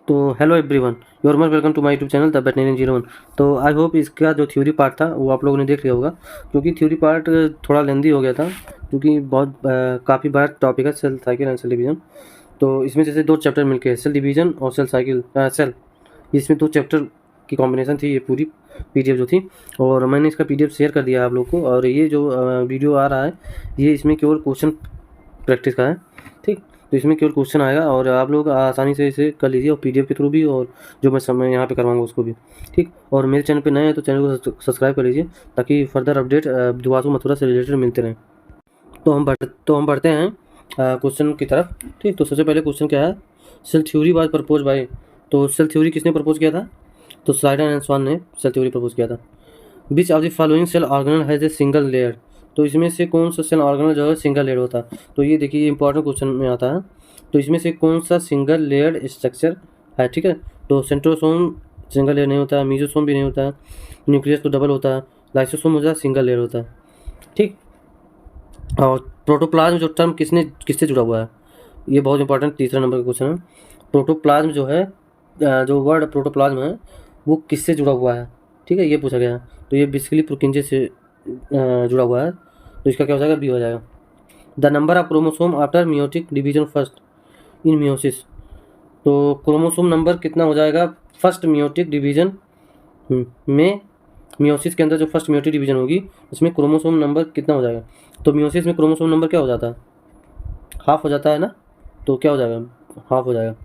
तो hello everyone, your most welcome to my YouTube channel the veterinarian 01। तो I hope इसका जो theory part था वो आप लोगों ने देख लिया होगा, क्योंकि थ्योरी पार्ट थोड़ा लेंदी हो गया था, क्योंकि बहुत काफ़ी बड़ा टॉपिक है cell cycle and cell division. तो इसमें जैसे दो चैप्टर मिलके है, सेल डिवीजन और सेल साइकिल सेल, इसमें दो चैप्टर की कॉम्बिनेशन थी ये पूरी पीडीएफ जो थी, और मैंने इसका पीडीएफ शेयर कर दिया है आप लोग को। और ये जो वीडियो आ रहा है ये इसमें केवल क्वेश्चन प्रैक्टिस का है, ठीक। तो इसमें केवल क्वेश्चन आएगा और आप लोग आसानी से इसे कर लीजिए, और पीडीएफ के थ्रू भी, और जो मैं समय यहाँ पे करवाऊंगा उसको भी, ठीक। और मेरे चैनल पे नए हैं तो चैनल को सब्सक्राइब कर लीजिए, ताकि फर्दर अपडेट दुआसू मथुरा से रिलेटेड मिलते रहें। तो हम बढ़ते हैं क्वेश्चन की तरफ, ठीक। तो सबसे पहले क्वेश्चन क्या है, cell theory was propose by. तो सेल थ्योरी किसने प्रपोज किया था? तो स्लाइडर एंड स्वान ने सेल थ्योरी प्रपोज किया था। Which of the following cell organelle has a single layer. तो इसमें से कौन सा सेल ऑर्गेनल जो है सिंगल लेयर होता है? तो ये देखिए, ये इंपॉर्टेंट क्वेश्चन में आता है। तो इसमें से कौन सा सिंगल लेयर्ड स्ट्रक्चर है, ठीक है। तो सेंट्रोसोम सिंगल लेयर नहीं होता है, मीजोसोम भी नहीं होता है, न्यूक्लियस तो डबल होता है, लाइसोसोम होता है सिंगल लेयर होता है, ठीक। और प्रोटोप्लाज्म जो टर्म किससे जुड़ा हुआ है, ये बहुत इंपॉर्टेंट तीसरा नंबर का क्वेश्चन है। प्रोटोप्लाज्म जो है, जो वर्ड प्रोटोप्लाज्म है वो किससे जुड़ा हुआ है, ठीक है, ये पूछा गया है। तो ये बेसिकली प्रोकिंजे से जुड़ा हुआ है, तो इसका क्या हो जाएगा, बी हो जाएगा। The number of chromosome after meiotic division first in meiosis. तो क्रोमोसोम नंबर कितना हो जाएगा फर्स्ट मियोटिक डिवीजन में, मियोसिस के अंदर जो फर्स्ट मियोटिक डिवीजन होगी उसमें क्रोमोसोम नंबर कितना हो जाएगा? तो मियोसिस में क्रोमोसोम नंबर क्या हो जाता है, हाफ हो जाता है ना, तो क्या हो जाएगा, हाफ हो जाएगा।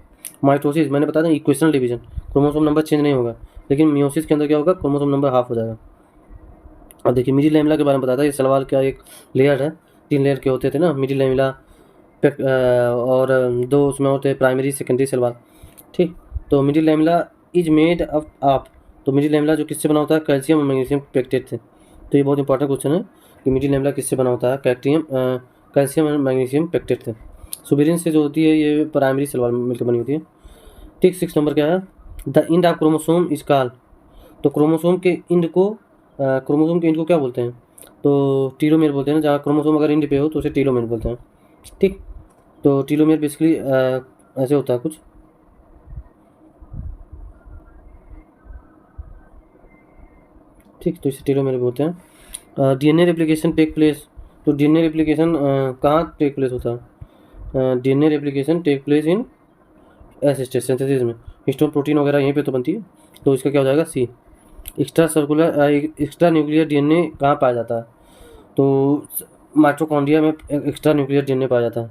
माइटोसिस मैंने बताया था equational division, chromosome number change नहीं होगा, लेकिन मियोसिस के अंदर क्या होगा, क्रोमोसोम नंबर हाफ हो जाएगा। अब देखिए मिडिल लैमेला के बारे में बताया था, ये सलवार का एक लेयर है, 3 लेयर के होते थे ना, मिडिल लैमेला और 2 उसमें होते हैं प्राइमरी सेकेंडरी सलवार, ठीक। तो middle lamella is made of. तो मिडिल लैमेला जो किससे बना होता है, कैल्शियम और मैग्नीशियम पेक्टेट से। तो ये बहुत इंपॉर्टेंट क्वेश्चन है कि मिडिल लैमेला किससे बना होता है, कैल्शियम और मैग्नीशियम पेक्टेट से। सुबेरिन से जो होती है ये प्राइमरी सलवार मिलकर बनी होती है, ठीक। 6 नंबर क्या है, the end of chromosome is called. तो क्रोमोसोम के इंड को क्या बोलते हैं? तो टीलोमेर बोलते हैं ना, जहाँ क्रोमोसोम अगर इंड पे हो तो उसे टीलोमेर बोलते हैं, ठीक। तो टीलोमेर बेसिकली ऐसे होता है कुछ, ठीक। तो इसे टीलोमेर बोलते हैं। DNA replication take place. तो डीएनए रेप्लिकेशन कहाँ टेक प्लेस होता है? DNA replication take place in assisted synthesis में, हिस्टोन प्रोटीन वगैरह यहीं पे तो बनती है, तो इसका क्या हो जाएगा, सी। एक्स्ट्रा न्यूक्लियर डीएनए कहाँ पाया जाता है? तो माइटोकॉन्ड्रिया में एक्स्ट्रा न्यूक्लियर डीएनए पाया जाता है,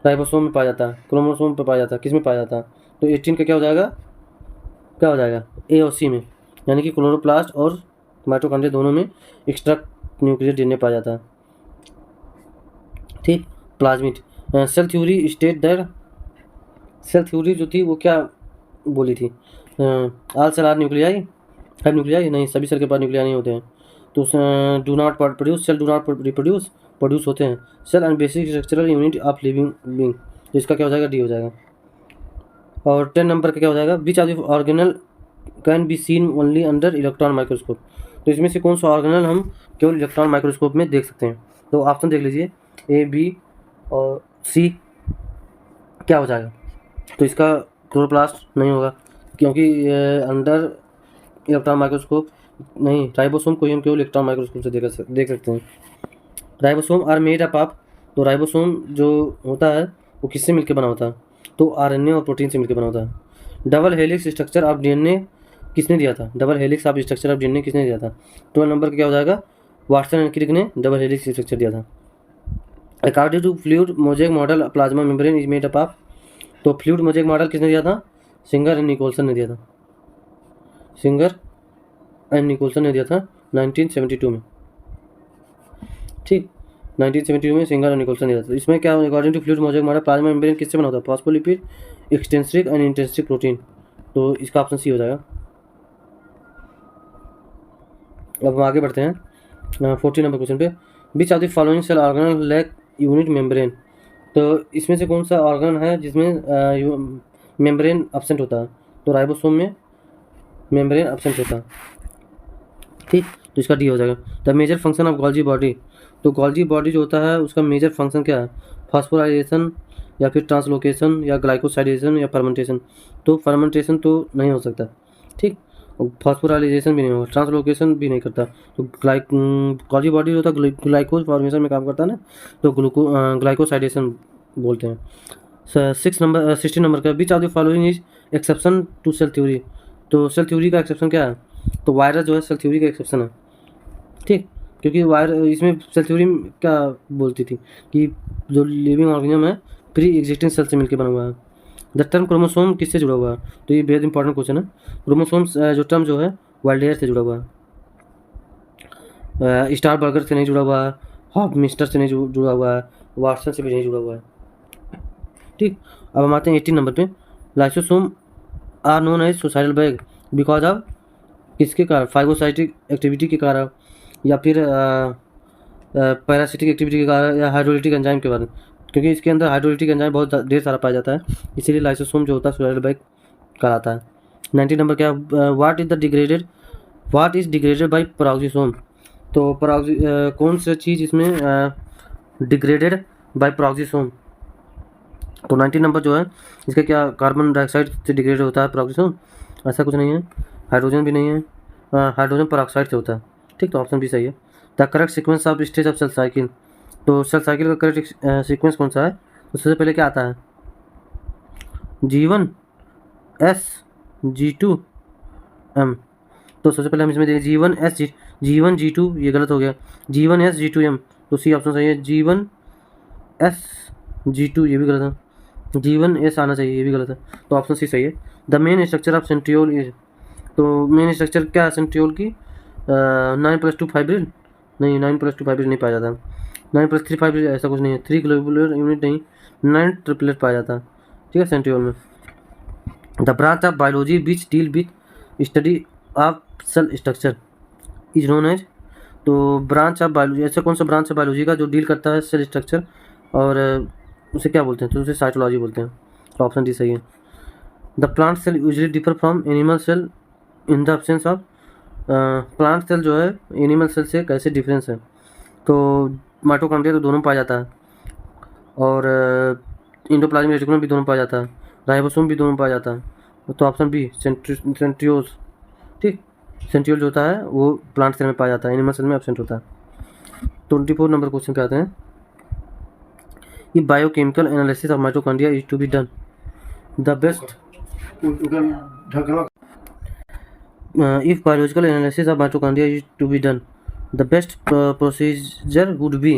राइबोसोम में पाया जाता है, क्रोमोसोम पे पाया जाता है, किस में पाया जाता है? तो 18 का क्या हो जाएगा, ए और सी में, यानी कि क्लोरोप्लास्ट और माइटोकॉन्ड्रिया दोनों में एक्स्ट्रा न्यूक्लियर डीएनए पाया जाता है, ठीक। Plasmid cell theory state that. Cell theory जो थी वो क्या बोली थी, ऑल सेल आर न्यूक्लियाई, है न्यूक्लियाई नहीं, सभी सेल के पास न्यूक्लिया नहीं होते हैं। तो do not produce, cell do not reproduce, produce होते हैं। Cell and basic structural unit of living being, तो इसका क्या हो जाएगा, डी हो जाएगा। और 10 नंबर का क्या हो जाएगा, which are the organelle can be seen only under electron microscope. तो इसमें से कौन सा ऑर्गेनल हम केवल इलेक्ट्रॉन माइक्रोस्कोप में देख सकते हैं? तो ऑप्शन देख लीजिए, ए, बी और सी क्या हो जाएगा? तो इसका क्लोरोप्लास्ट नहीं होगा, क्योंकि अंडर इलेक्ट्रॉन माइक्रोस्कोप नहीं, राइबोसोम को ही हम केवल इलेक्ट्रॉन माइक्रोस्कोप से देख सकते हैं। Ribosome are made up of. तो राइबोसोम जो होता है वो किससे मिलकर बना होता है? तो आरएनए और प्रोटीन से मिलकर बना होता है। Double helix structure of DNA किसने दिया था? Double helix of structure of DNA किसने दिया था? 12 नंबर का क्या हो जाएगा, वाटसन एंड क्रिक ने डबल हेलिक्स स्ट्रक्चर दिया था। According to fluid mosaic model plasma membrane is made up of. तो फ्लूइड मोजेक मॉडल किसने दिया था? सिंगर एंड निकोलसन ने दिया था, सिंगर एंड निकोलसन ने दिया था 1972 में, ठीक। 1972 में सिंगर और निकोलसन ने दिया था। इसमें क्या, according to fluid mosaic model plasma membrane किससे बना होता है? Phospholipid, extrinsic and intrinsic protein. तो इसका ऑप्शन सी हो जाएगा। अब हम आगे बढ़ते हैं 40 नंबर क्वेश्चन पे, which of the following cell organelle lack unit membrane. तो इसमें से कौन सा ऑर्गन है जिसमें मेम्ब्रेन एब्सेंट होता है? तो राइबोसोम में मेम्ब्रेन एब्सेंट होता है, ठीक। तो इसका डी हो जाएगा। The major function of Golgi body. तो गोल्जी बॉडी जो होता है उसका मेजर फंक्शन क्या है? फॉस्फोराइलेशन, या फिर ट्रांसलोकेशन या ग्लाइकोसाइडेशन या फर्मेंटेशन। तो फर्मेंटेशन तो नहीं हो सकता, ठीक। फॉस्फोराइलेशन भी नहीं होगा, ट्रांसलोकेशन भी नहीं करता। तो गॉल्गी बॉडी होता है ग्लाइकोज फॉर्मेशन में काम करता है ना, तो ग्लाइकोसाइडेशन बोलते हैं। 16 नंबर का, which of the following is exception to cell theory. तो सेल थ्योरी का एक्सेप्शन क्या है? तो वायरस जो है सेल थ्योरी का एक्सेप्शन है, ठीक। क्योंकि इसमें सेल थ्योरी क्या बोलती थी कि जो लिविंग ऑर्गेनिज्म है प्री एग्जिस्टिंग सेल से मिलकर बना हुआ है। द टर्म क्रोमोसोम किससे जुड़ा हुआ है? तो ये बेहद इंपॉर्टेंट क्वेश्चन है। क्रोमोसोम जो टर्म जो है वाइल्डेयर से जुड़ा हुआ है, स्टार बर्गर से नहीं जुड़ा हुआ है, हॉप मिस्टर से नहीं जुड़ा हुआ है, वाटसन से भी नहीं जुड़ा हुआ है, ठीक। अब हम आते हैं 18 नंबर पे। Lysosome are known as suicidal bag because of किसके कारण? फाइगोसाइटिक एक्टिविटी के कारण, या फिर पैरासिटिक एक्टिविटी के कारण, या हाइड्रोलिटिक एंजाइम के कारण। क्योंकि इसके अंदर हाइड्रोलिटिक एंजाइम बहुत ढेर सारा पाया जाता है, इसीलिए लाइसोसोम जो होता है सुसाइडल बैग कहलाता है। 19 नंबर क्या? What is degraded by peroxisome. तो कौन सी चीज़ इसमें डिग्रेडेड बाय पेरोक्सिसोम? तो 19 नंबर जो है इसका क्या? कार्बन डाइऑक्साइड से डिग्रेड होता है पेरोक्सिसोम? ऐसा कुछ नहीं है। हाइड्रोजन भी नहीं है, हाइड्रोजन पेरोक्साइड से होता है, ठीक। तो ऑप्शन भी सही है। The correct sequence of stage of cell cycle. तो सेल साइकिल का करेक्ट सीक्वेंस कौन सा है? तो सबसे पहले क्या आता है? G1 S G2 M। तो सबसे पहले हम इसमें देखें G1 G2, ये गलत हो गया। G1 S G2 M, तो सी ऑप्शन सही है। G1 S G2 ये भी गलत है, G1 S आना चाहिए, ये भी गलत है, तो ऑप्शन सी सही है। The main structure of centriole is. तो मेन स्ट्रक्चर क्या है सेंट्रियोल की? 9+2 फाइब्रिल नहीं, 9+2 फाइब्रिल नहीं पाया जाता। 9+3 फाइब्रिल ऐसा कुछ नहीं है। 3 ग्लोबुलर यूनिट नहीं, 9 ट्रिपलेट पाया जाता है, ठीक है, सेंट्रियोल में। The branch of biology which deal with study of cell structure is known as. तो ब्रांच ऑफ बायोलॉजी, ऐसा कौन सा ब्रांच है बायोलॉजी का जो डील करता है सेल स्ट्रक्चर, और उसे क्या बोलते हैं? तो उसे साइटोलॉजी बोलते हैं, तो ऑप्शन डी सही है। The plant cell usually differ from animal cell in the absence of. Plant cell जो है एनिमल सेल से कैसे डिफरेंस है? तो माइटोकॉन्ड्रिया तो दोनों पाया जाता है, और इंडोप्लाज्मिक रेटिकुलम भी दोनों पाया जाता है, राइबोसोम भी दोनों पाया जाता है, तो ऑप्शन बी सेंट्रियोल्स, ठीक। सेंट्रियोल जो होता है वो प्लांट सेल में पाया जाता है, एनिमल सेल में एब्सेंट होता है। 24 नंबर क्वेश्चन पे आते हैं। ये biochemical analysis of mitochondria is to be done the best if biological analysis of mitochondria is to be done the best procedure would be।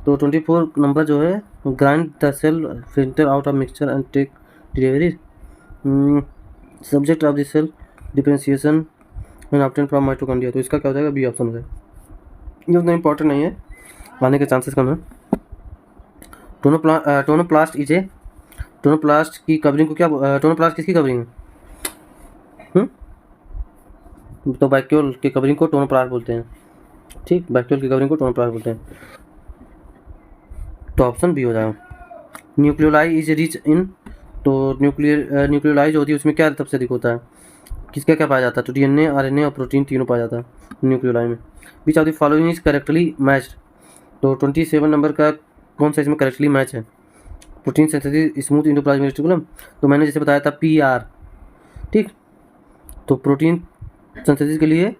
तो 24 नंबर जो है grind the cell filter out of mixture and take delivery subject of the cell differentiation and obtained from mitochondria। तो इसका क्या हो जाएगा? B option हो जाएगा। ये उतना इंपॉर्टेंट नहीं है, आने के चांसेस कम है। Tonoplast is a. टोनोप्लास्ट की कवरिंग को क्या टोनोप्लास्ट किसकी कवरिंग है? तो वैक्यूल की कवरिंग को टोनोप्लास्ट बोलते हैं, ठीक। वैक्यूल की कवरिंग को टोनोप्लास्ट बोलते हैं, तो ऑप्शन बी हो जाएगा। Nucleoli is rich in. तो न्यूक्लियोलाई जो होती है उसमें क्या सबसे अधिक होता है? किसका क्या पाया जाता है? तो DNA, RNA और प्रोटीन तीनों पाया जाता है न्यूक्लियोलाई में। विच of the following is correctly matched. तो 27 नंबर का कौन सा इसमें करेक्टली मैच है? Protein synthesis smooth endoplasmic reticulum, तो मैंने जैसे बताया था PR, ठीक। तो प्रोटीन सिंथेसिस के लिए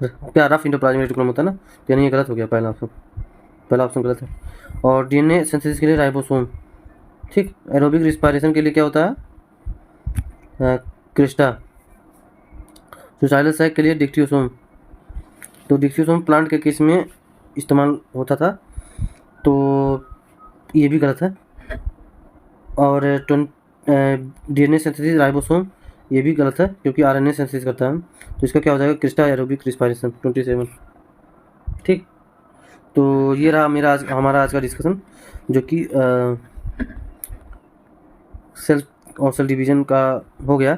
क्या रफ इंडोप्लाज्मिक रेटिकुलम होता है ना, यानी ये गलत हो गया, पहला ऑप्शन गलत है। और DNA सिंथेसिस के लिए राइबोसोम, ठीक। एरोबिक रिस्पायरेशन के लिए क्या होता है? क्रिस्टा। सुसाइडल सैक के लिए डिक्टियोसोम। तो डिक्टियोसोम प्लांट के केस में इस्तेमाल होता था, तो ये भी गलत है। और DNA सिंथेसिस राइबोसोम ये भी गलत है, क्योंकि RNA सिंथेसिस करता है, तो इसका क्या हो जाएगा? क्रिस्टा एरोबिक रिस्पायरेशन 27, ठीक। तो ये रहा हमारा आज का डिस्कशन, जो कि सेल डिवीजन का हो गया,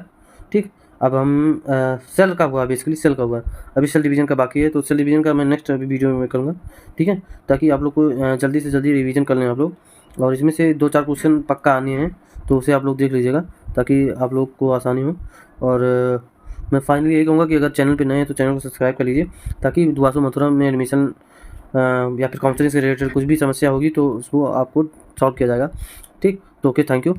ठीक। अब हम सेल का हुआ, बेसिकली सेल का हुआ, अभी सेल डिवीजन का बाकी है, तो सेल डिवीजन का मैं नेक्स्ट अभी वीडियो में करूँगा, ठीक है, ताकि आप लोग को जल्दी से जल्दी रिवीजन कर लें आप लोग, और इसमें से 2-4 क्वेश्चन पक्का आने हैं, तो उसे आप लोग देख लीजिएगा ताकि आप लोग को आसानी हो। और मैं फाइनली यही कहूँगा कि अगर चैनल पे नए हैं तो चैनल को सब्सक्राइब कर लीजिए, ताकि दुआसो मथुरा में एडमिशन या फिर काउंसलिंग से रिलेटेड कुछ भी समस्या होगी तो उसको आपको सॉल्व किया जाएगा। ठीक, तो ओके, थैंक यू।